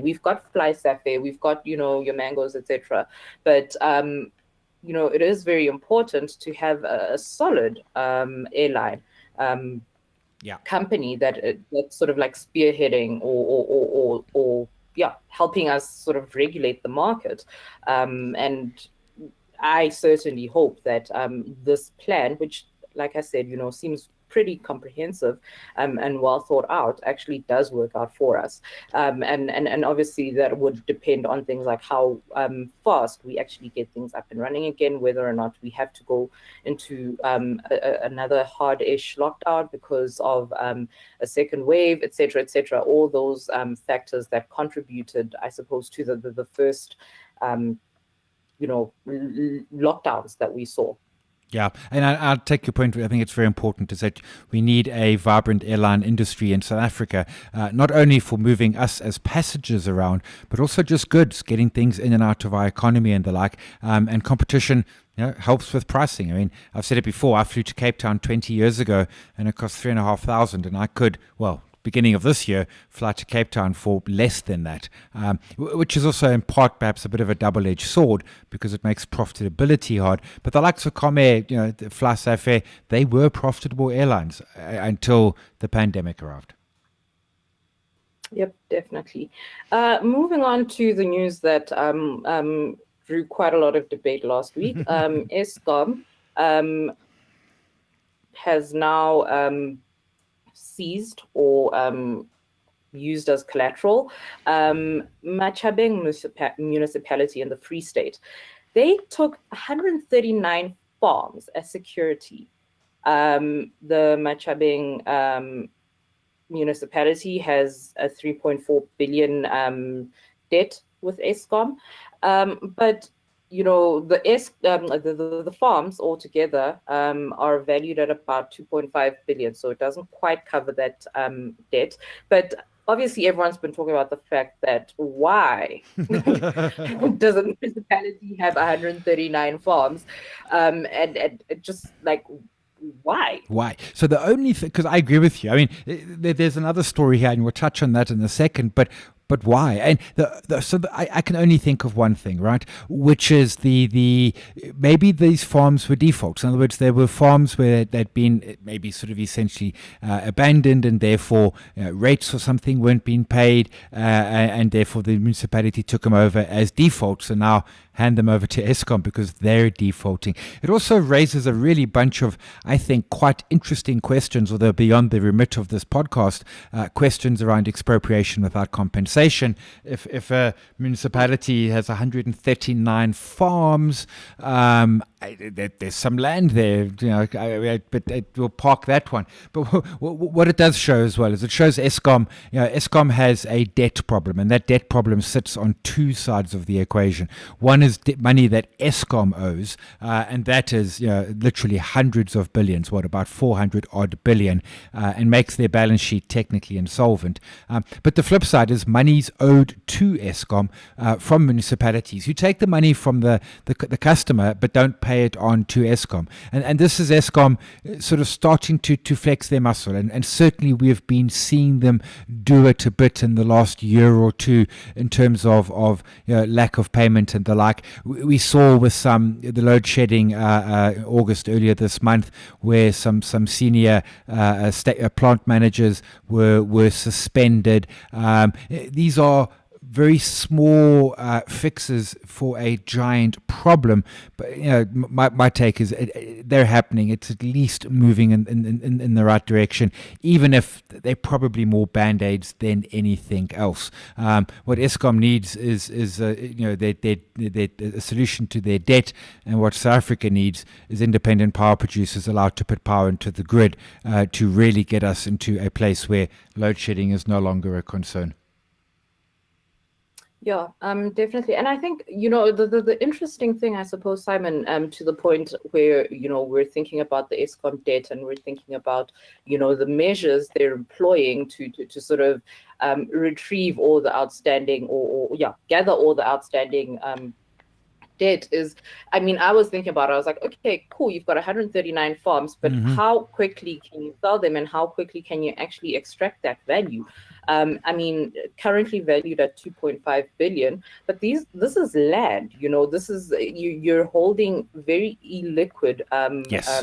We've got FlySafair, we've got, your Mangoes, etc. But, it is very important to have a solid airline company that's sort of like spearheading or helping us sort of regulate the market. And I certainly hope that this plan, which, like I said, seems pretty comprehensive and well thought out, actually does work out for us. And obviously that would depend on things like how fast we actually get things up and running again, whether or not we have to go into another hard-ish lockdown because of a second wave, etc., etc. All those factors that contributed, I suppose, to the first lockdowns that we saw. Yeah, and I'll take your point. I think it's very important is that we need a vibrant airline industry in South Africa, not only for moving us as passengers around, but also just goods, getting things in and out of our economy and the like. And competition helps with pricing. I mean, I've said it before. I flew to Cape Town 20 years ago, and it cost 3,500, and I could, beginning of this year, fly to Cape Town for less than that, which is also in part perhaps a bit of a double-edged sword because it makes profitability hard. But the likes of Comair, FlySafair, they were profitable airlines until the pandemic arrived. Yep, definitely. Moving on to the news that drew quite a lot of debate last week. Eskom has now seized or used as collateral Matjhabeng Municipality in the Free State. they took 139 farms as security. The Matjhabeng municipality has a 3.4 billion debt with Eskom, but the farms altogether are valued at about 2.5 billion, so it doesn't quite cover that debt. But obviously, everyone's been talking about the fact that why does a municipality have 139 farms, and just like why? Why? So the only thing, because I agree with you. I mean, there's another story here, and we'll touch on that in a second. But why? And I can only think of one thing, right? Which is the maybe these farms were defaults. In other words, there were farms where they'd been maybe sort of essentially abandoned, and therefore rates or something weren't being paid, and therefore the municipality took them over as defaults, and now hand them over to Eskom because they're defaulting. It also raises a really bunch of, I think, quite interesting questions, although beyond the remit of this podcast, questions around expropriation without compensation. If a municipality has 139 farms, there's some land there, but we'll park that one. But what it does show as well is it shows Eskom, Eskom has a debt problem, and that debt problem sits on two sides of the equation. One is money that Eskom owes, and that is literally hundreds of billions, about 400 odd billion, and makes their balance sheet technically insolvent. But the flip side is monies owed to Eskom from municipalities who take the money from the customer but don't pay it on to Eskom. And this is Eskom sort of starting to flex their muscle. And certainly we have been seeing them do it a bit in the last year or two in terms of lack of payment and the like. We saw with the load shedding August earlier this month, where some senior plant managers were suspended. These are very small fixes for a giant problem, but my take is they're happening. It's at least moving in the right direction, even if they're probably more band-aids than anything else. What Eskom needs is a solution to their debt, and what South Africa needs is independent power producers allowed to put power into the grid to really get us into a place where load shedding is no longer a concern. Yeah, definitely. And I think, the interesting thing, I suppose, Simon, to the point where, we're thinking about the Eskom debt, and we're thinking about, the measures they're employing to sort of retrieve all the outstanding gather all the outstanding debt is, I was thinking about it. I was like, okay, cool, you've got 139 farms, but how quickly can you sell them, and how quickly can you actually extract that value? Currently valued at 2.5 billion, but this is land, this is, you're holding very illiquid Yes.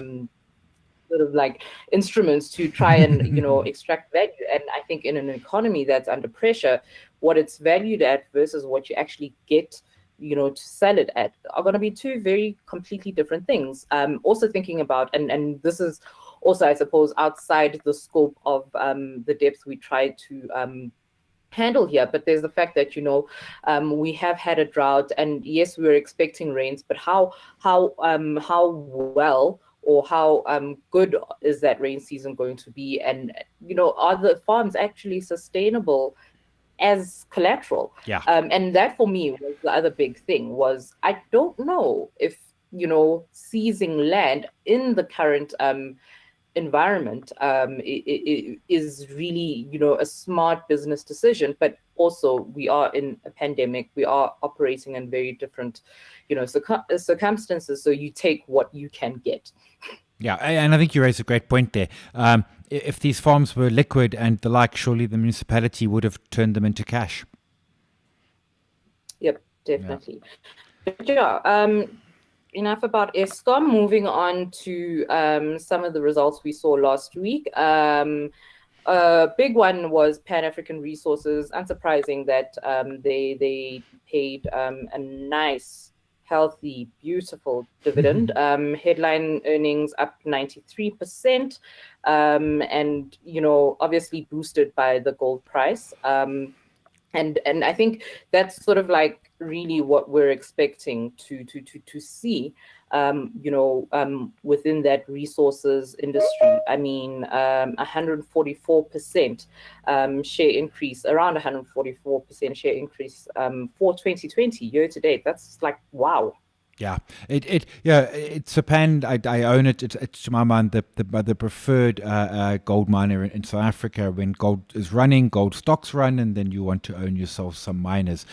sort of like instruments to try and extract value. And I think in an economy that's under pressure, what it's valued at versus what you actually get to sell it at are going to be two very completely different things. Also thinking about, and this is also, I suppose, outside the scope of the depth we try to handle here, but there's the fact that we have had a drought, and yes, we were expecting rains, but how well or how good is that rain season going to be, and are the farms actually sustainable as collateral? Yeah. And that for me was the other big thing, was I don't know if seizing land in the current environment is really a smart business decision. But also, we are in a pandemic, we are operating in very different circumstances, so you take what you can get. Yeah, and I think you raised a great point there. If these farms were liquid and the like, surely the municipality would have turned them into cash. Yep, definitely. Yeah. But enough about Eskom. Moving on to some of the results we saw last week. A big one was Pan-African Resources. Unsurprising that they paid a nice, healthy, beautiful dividend. Headline earnings up 93%, and obviously boosted by the gold price. And I think that's sort of like really what we're expecting to see, within that resources industry. I mean, 144% share increase, around 144% share increase for 2020 year to date. That's like, wow. Yeah, it's a pen. I own it. It's to my mind the preferred gold miner in South Africa. When gold is running, gold stocks run, and then you want to own yourself some miners.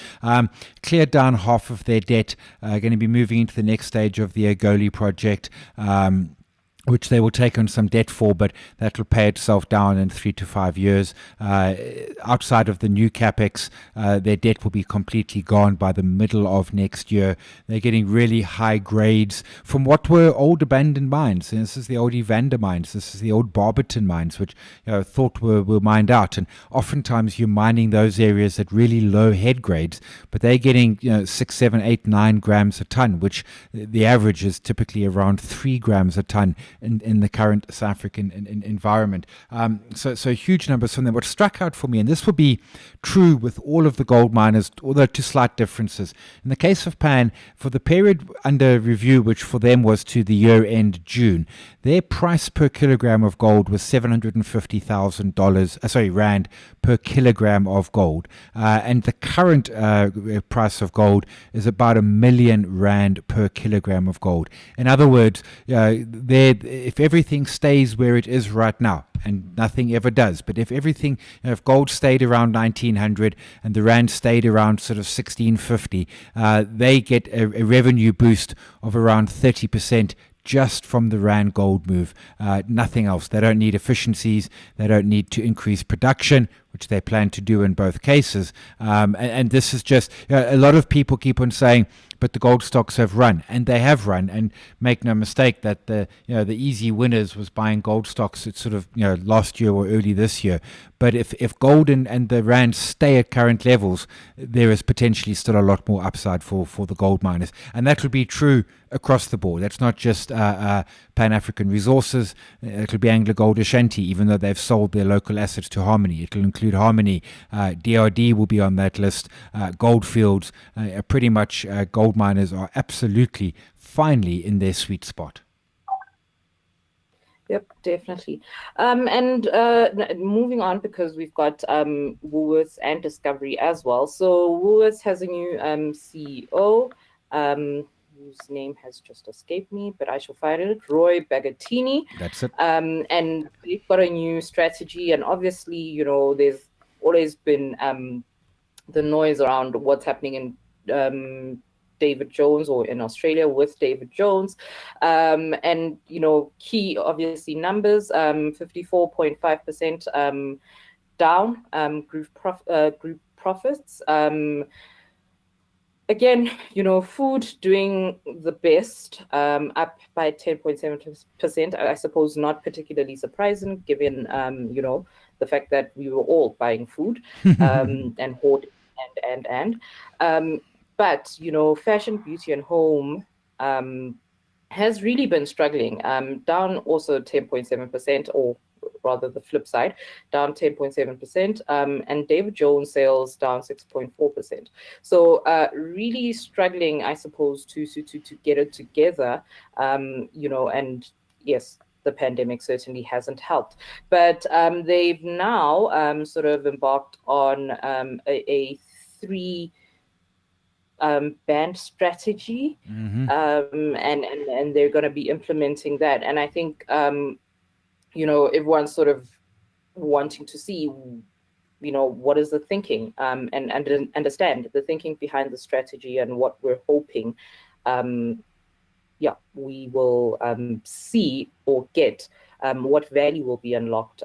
Cleared down half of their debt. Going to be moving into the next stage of the Agoli project. Which they will take on some debt for, but that will pay itself down in 3 to 5 years. Outside of the new capex, their debt will be completely gone by the middle of next year. They're getting really high grades from what were old abandoned mines. And this is the old Evander mines. This is the old Barberton mines, which thought were mined out. And oftentimes you're mining those areas at really low head grades, but they're getting 6, 7, 8, 9 grams a ton, which the average is typically around 3 grams a ton in the current South African environment. So huge numbers from them. What struck out for me, and this will be true with all of the gold miners, although to slight differences. In the case of Pan, for the period under review, which for them was to the year end June, their price per kilogram of gold was $750,000, rand per kilogram of gold. And the current price of gold is about R1,000,000 per kilogram of gold. In other words, if everything stays where it is right now, and nothing ever does, but if everything, if gold stayed around 1900 and the rand stayed around sort of 1650, they get a revenue boost of around 30% just from the rand gold move, nothing else. They don't need efficiencies. They don't need to increase production, which they plan to do in both cases. And this is just, a lot of people keep on saying, but the gold stocks have run, and they have run. And make no mistake that the easy winners was buying gold stocks at sort of last year or early this year. But if gold and the rand stay at current levels, there is potentially still a lot more upside for the gold miners, and that will be true across the board. That's not just Pan-African Resources. It will be Anglo Gold Ashanti, even though they've sold their local assets to Harmony. It will include Harmony. DRD will be on that list. Goldfields, pretty much gold miners are absolutely finally in their sweet spot. Yep, definitely. And moving on, because we've got Woolworths and Discovery as well. So Woolworths has a new CEO, whose name has just escaped me, but I shall find it. Roy Bagattini. That's it. And they've got a new strategy, and obviously, there's always been the noise around what's happening in David Jones, or in Australia with David Jones, and key obviously numbers, 54.5% down, group profits. Again, food doing the best, up by 10.7%. I suppose not particularly surprising, given the fact that we were all buying food and hoarding and. But, fashion, beauty, and home has really been struggling, down also 10.7%, or rather the flip side, down 10.7%, and David Jones sales down 6.4%. So really struggling, I suppose, to get it together, and yes, the pandemic certainly hasn't helped. But they've now sort of embarked on a 3 band strategy, and they're going to be implementing that. And I think everyone's sort of wanting to see what is the thinking, and understand the thinking behind the strategy, and what we're hoping we will see or get, what value will be unlocked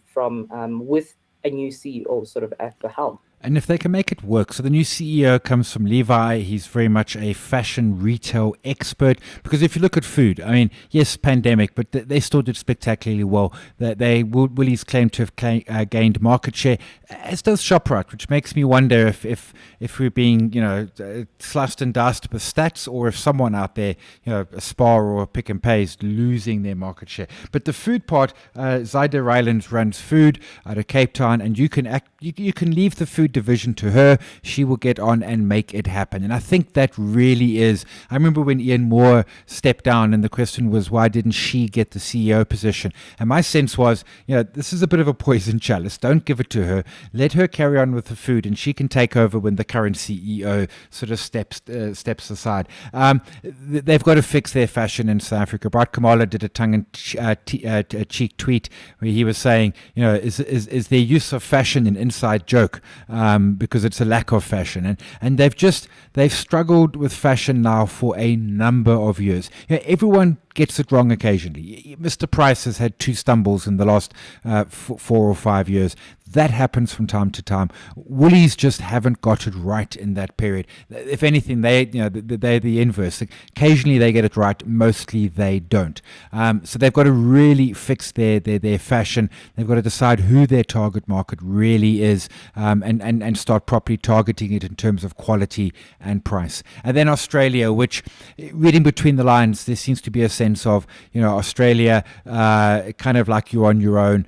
from with a new CEO sort of at the helm. And if they can make it work. So the new CEO comes from Levi. He's very much a fashion retail expert. Because if you look at food, I mean, yes, pandemic, but they still did spectacularly well. Woolies claim to have gained market share, as does ShopRite, which makes me wonder if we're being, sliced and diced with stats, or if someone out there, a Spar or a Pick n Pay is losing their market share. But the food part, Zyda Rylands runs food out of Cape Town, and you can leave the food division to her. She will get on and make it happen. And I think that really is. I remember when Ian Moore stepped down, and the question was, why didn't she get the CEO position? And my sense was, this is a bit of a poison chalice. Don't give it to her. Let her carry on with the food, and she can take over when the current CEO sort of steps aside. They've got to fix their fashion in South Africa. Bart Kamala did a tongue-in-cheek tweet where he was saying, is their use of fashion an inside joke, because it's a lack of fashion, and they've struggled with fashion now for a number of years. Everyone gets it wrong occasionally. Mr. Price has had 2 stumbles in the last 4 or 5 years. That happens from time to time. Woolies just haven't got it right in that period. If anything, they're the inverse. Occasionally they get it right, mostly they don't. So they've got to really fix their fashion. They've got to decide who their target market really is, and start properly targeting it in terms of quality and price. And then Australia, which, reading between the lines, there seems to be a sense of, Australia, kind of like you're on your own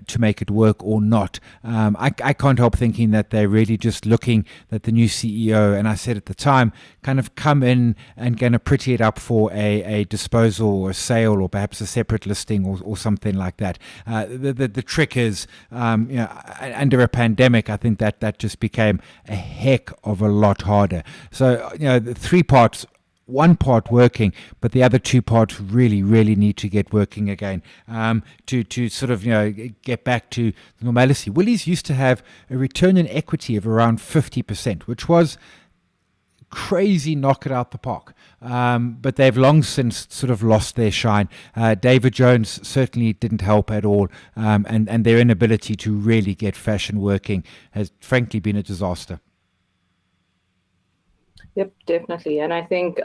to make it work or not. I can't help thinking that they're really just looking at the new CEO, and I said at the time, kind of come in and going to pretty it up for a disposal or a sale, or perhaps a separate listing or something like that. The trick is, under a pandemic, I think that just became a heck of a lot harder. So, the 3 parts. 1 part working, but the other 2 parts really, really need to get working again, to sort of, get back to normality. Woolies used to have a return on equity of around 50%, which was crazy, knock it out the park. But they've long since sort of lost their shine. David Jones certainly didn't help at all, and their inability to really get fashion working has frankly been a disaster. Yep, definitely. And I think,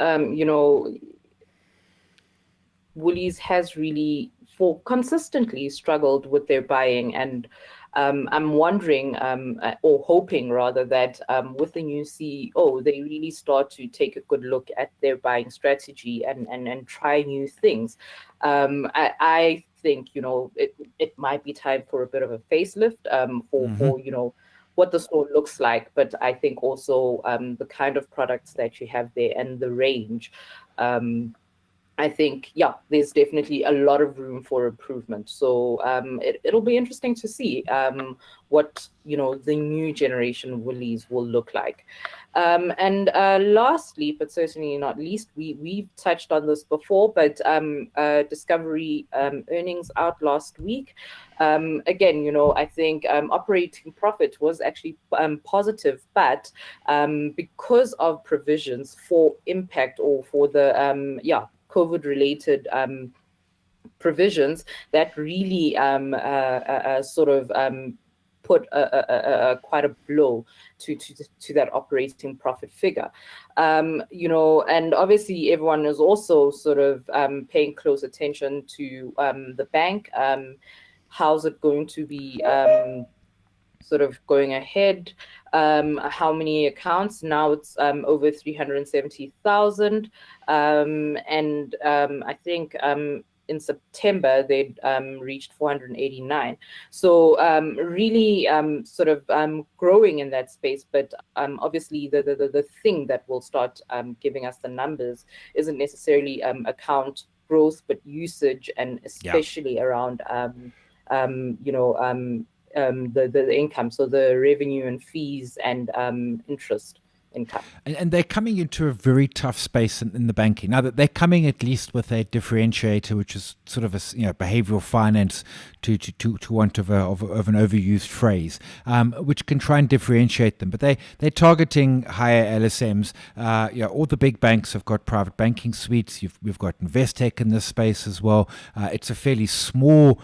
Woolies has really consistently struggled with their buying. And I'm wondering, or hoping rather, that with the new CEO, they really start to take a good look at their buying strategy and try new things. I think, it might be time for a bit of a facelift, for what the store looks like, but I think also the kind of products that you have there and the range. I think, there's definitely a lot of room for improvement. So it'll be interesting to see what, the new generation Woolies will look like. And lastly, but certainly not least, we've touched on this before, but Discovery earnings out last week. Again, I think operating profit was actually positive, but because of provisions for impact, or for the COVID-related provisions, that really sort of put quite a blow to that operating profit figure. And obviously everyone is also sort of paying close attention to the bank. How's it going to be sort of going ahead? How many accounts? Now it's over 370,000. And I think in September they'd reached 489. So really sort of growing in that space. But obviously the thing that will start giving us the numbers isn't necessarily account growth, but usage, and especially around the income, so the revenue and fees and interest income. And they're coming into a very tough space in the banking. Now that they're coming at least with a differentiator, which is sort of a behavioral finance, to want of an overused phrase, which can try and differentiate them. But they're targeting higher LSMs. All the big banks have got private banking suites. We've got Investec in this space as well. It's a fairly small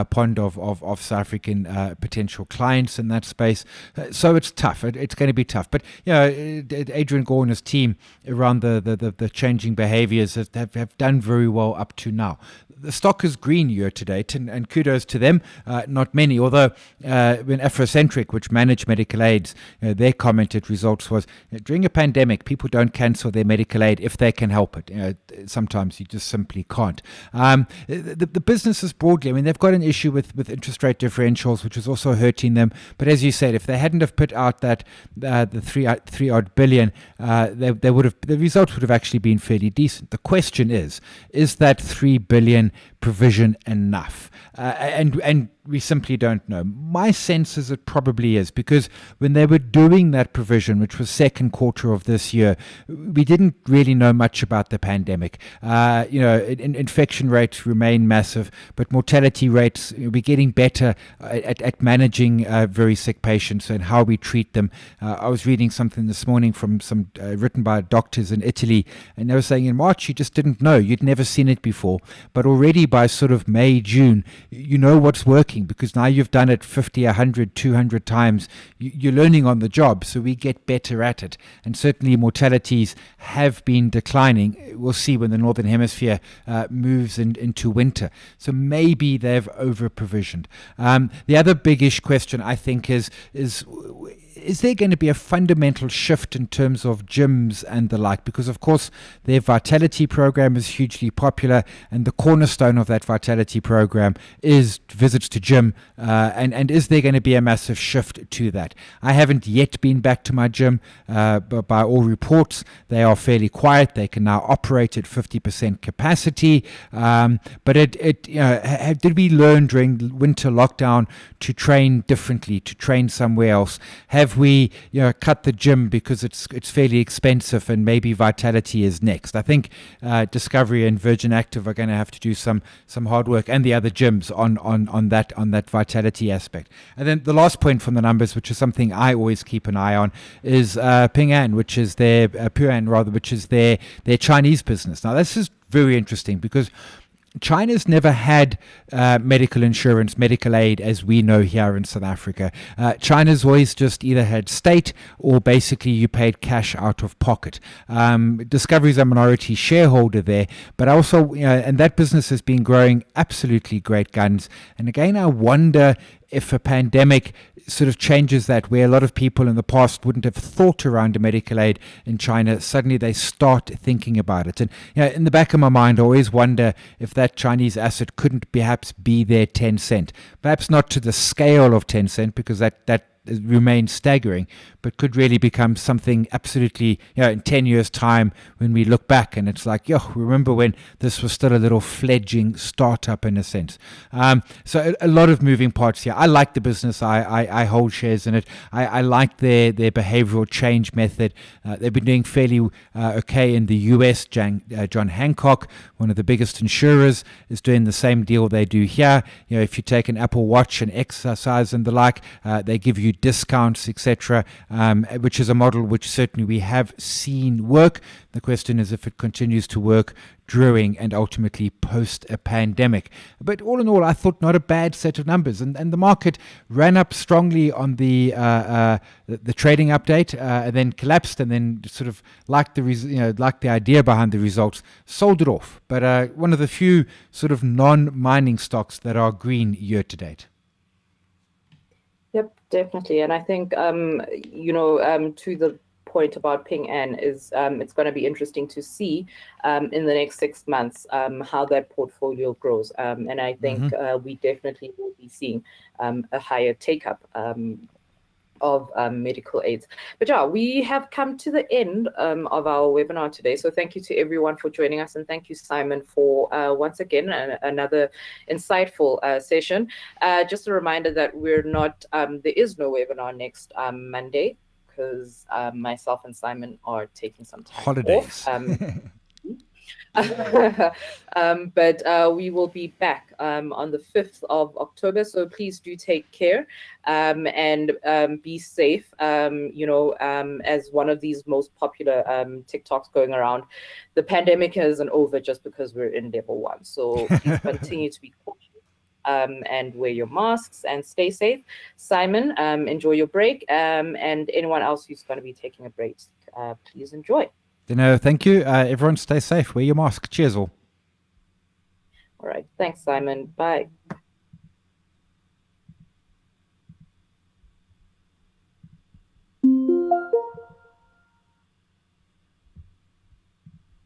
pond of South African potential clients in that space. So it's tough. It's going to be tough. But Adrian Gore and his team around the changing behaviors have done very well up to now. the stock is green year to date, and kudos to them. Not many, although when Afrocentric, which manage medical aids, their commented results was, during a pandemic, people don't cancel their medical aid if they can help it. Sometimes you just simply can't. The businesses broadly, I mean, they've got an issue with interest rate differentials, which is also hurting them. But as you said, if they hadn't have put out that the three odd billion, they would have, the results would have actually been fairly decent. The question is that 3 billion provision enough? And we simply don't know. My sense is it probably is, because when they were doing that provision, which was second quarter of this year, we didn't really know much about the pandemic. Infection rates remain massive, but mortality rates, we're getting better at managing very sick patients and how we treat them. I was reading something this morning from some written by doctors in Italy, and they were saying in March you just didn't know. You'd never seen it before, but already by sort of May, June, you know what's working, because now you've done it 50, 100, 200 times. You're learning on the job, so we get better at it. And certainly mortalities have been declining. We'll see when the Northern Hemisphere moves into winter. So maybe they've over-provisioned. The other biggish question, I think, is there going to be a fundamental shift in terms of gyms and the like? Because, of course, their Vitality program is hugely popular, and the cornerstone of that Vitality program is visits to gym. And is there going to be a massive shift to that? I haven't yet been back to my gym, but by all reports, they are fairly quiet. They can now operate at 50% capacity. But did we learn during winter lockdown to train differently, to train somewhere else? Have we cut the gym because it's fairly expensive, and maybe Vitality is next? I think Discovery and Virgin Active are going to have to do some hard work, and the other gyms on that Vitality aspect. And then the last point from the numbers, which is something I always keep an eye on, is Ping An, which is their which is their Chinese business. Now this is very interesting, because China's never had medical insurance, medical aid as we know here in South Africa. China's always just either had state, or basically you paid cash out of pocket. Discovery's a minority shareholder there, but also, and that business has been growing absolutely great guns. And again, I wonder if a pandemic sort of changes that, where a lot of people in the past wouldn't have thought around a medical aid in China, suddenly they start thinking about it. And in the back of my mind, I always wonder if that Chinese asset couldn't perhaps be their Tencent. Perhaps not to the scale of Tencent, because that remains staggering, but could really become something absolutely, in 10 years' time, when we look back and it's like, remember when this was still a little fledgling startup in a sense. So a lot of moving parts here. I like the business. I hold shares in it. I like their behavioral change method. They've been doing fairly okay in the US. John Hancock, one of the biggest insurers, is doing the same deal they do here. If you take an Apple Watch and exercise and the like, they give you discounts, etc., which is a model which certainly we have seen work. The question is if it continues to work during and ultimately post a pandemic. But all in all, I thought not a bad set of numbers, and the market ran up strongly on the trading update, and then collapsed, and then sort of like the idea behind the results, sold it off. But one of the few sort of non-mining stocks that are green year to date. Yep, definitely. And I think, to the point about Ping An is it's going to be interesting to see in the next 6 months how that portfolio grows. And I think we definitely will be seeing a higher take-up of medical aids. But yeah, we have come to the end of our webinar today. So thank you to everyone for joining us, and thank you, Simon, for once again another insightful session. Just a reminder that there is no webinar next Monday, because myself and Simon are taking some time holidays off. But we will be back on the 5th of October, so please do take care and be safe. As one of these most popular TikToks going around, the pandemic isn't over just because we're in level 1, so please continue to be cautious and wear your masks and stay safe. Simon, enjoy your break, and anyone else who's going to be taking a break, please enjoy. Thank you. Everyone stay safe. Wear your mask. Cheers all. All right. Thanks, Simon. Bye.